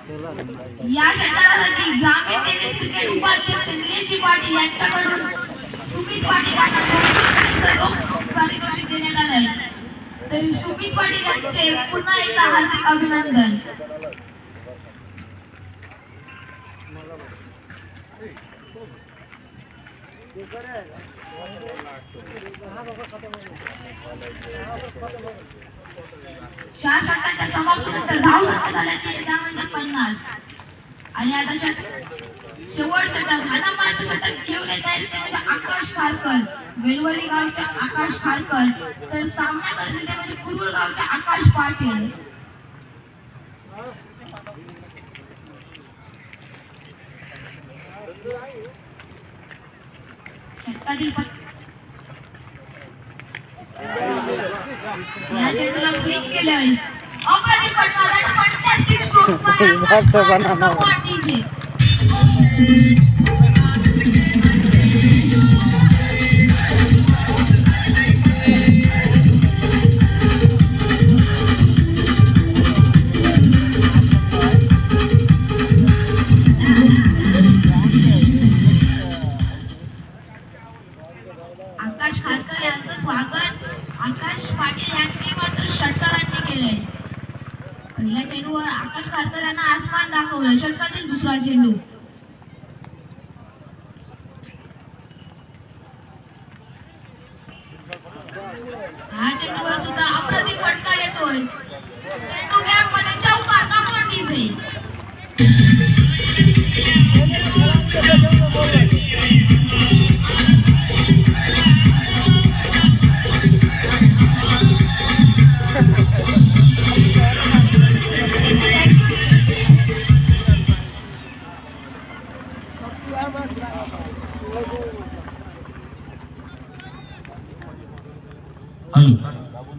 या षटकारासाठी ग्रामीण tennis cricket उपाध्यक्ष निलेशजी पाटील यांच्याकडून सुमित पाटील यांना रोख पारितोषिक देण्यात आले आहे. तरी सुमित पाटील यांचे पुन्हा एकदा हार्दिक अभिनंदन. चार षटकांच्या समाप्तीनंतर धाव संख्या झाल्या 50 आणि आता शेवटचं षटक हाणामारीचं षटक घेऊन येत आहेत ते म्हणजे आकाश खारकर, वेलवली गावच्या आकाश खारकर, तर सामना करतील ते म्हणजे कुरुल गावच्या आकाश पाटील. षटकातील या चेंडूला क्लिक केलंय. अप्रतिम फटका, फॅंटास्टिक स्ट्रोक आकाश खारकर यांचं स्वागत आकाश पाटील यांनी मात्र षटकारांनी केलंय. पहिल्या चेंडूवर आकाश खारकर यांना आसमान दाखवलं. षटकातील दुसरा चेंडू हा चेंडूवर सुद्धा अप्रतिम फटका येतोय. चेंडू गॅप मध्ये चौकार नामोंडीचे.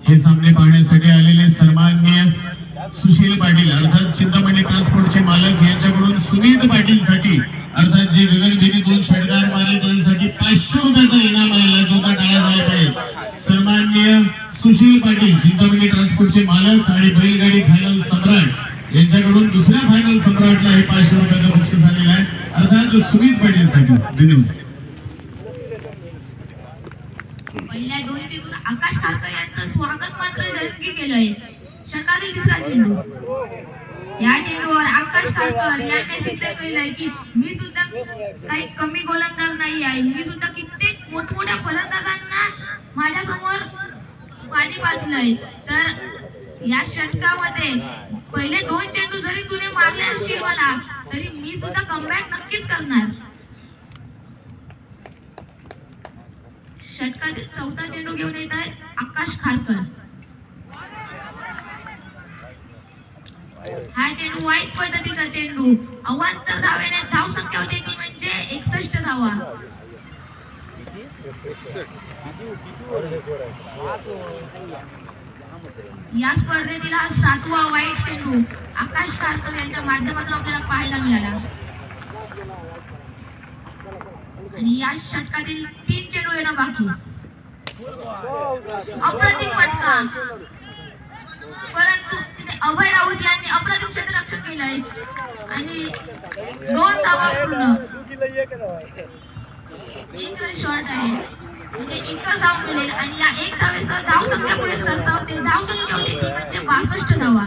हे सामने पाहण्यासाठी आलेले सन्माननीय सुशील पाटील अर्थात चिंतामणी ट्रान्सपोर्टचे मालक यांच्याकडून सुनीत पाटील साठी अर्थात जे गगनभेदी 2 षटकार मारले त्यांच्यासाठी 500 रुपयाचा इनाम आहे. जोरदार टाळ्या झाल्या पाहिजे. सन्माननीय सुशील पाटील चिंतामणी ट्रान्सपोर्टचे मालक आणि बैलगाडी फायनल सम्राट यांच्याकडून दुसऱ्या फायनल सम्राटला हे 500 रुपयाचं बक्षीस आलेलं आहे अर्थात सुनीत पाटील साठी. धन्यवाद. पहिल्या 2 चेंडूवर आकाश खारकर यांचं स्वागत मात्र जंगी केलंय. षटकातील तिसरा चेंडू या चेंडूवर आकाश खारकर यांनी सिद्ध केलंय की मी सुद्धा काही कमी गोलंदाज नाही आहे. मी सुद्धा कित्येक मोठमोठ्या फलंदाजांना माझ्या समोर पाणी पाजलंय. तर या षटकामध्ये पहिले 2 चेंडू जरी तुम्ही मारले असतील मला तरी मी सुद्धा कमबॅक नक्कीच करणार. षटकातील चौथा चेंडू घेऊन येत आहे आकाश खारकर. हा चेंडू वाईट पद्धतीचा चेंडू. अवांतर धावेने धाव संख्या होती ती म्हणजे 61 धावा. या स्पर्धेतील हा 7वा वाईट चेंडू आकाश खारकर यांच्या माध्यमातून आपल्याला पाहायला मिळाला. आणि या षटकातील 3 चेंडू येणं बाकी. अप्रतिम फटका परंतु तिथे अभय राऊत यांनी अप्रतिम क्षेत्ररक्षण केलंय आणि 2 धावा पूर्ण. एक रन शॉर्ट आहे म्हणजे एकच धाव मिळेल आणि या 1 धावेचा धाव संख्या पुढे सरसावते. धाव संख्या होती ती म्हणजे 62 धावा.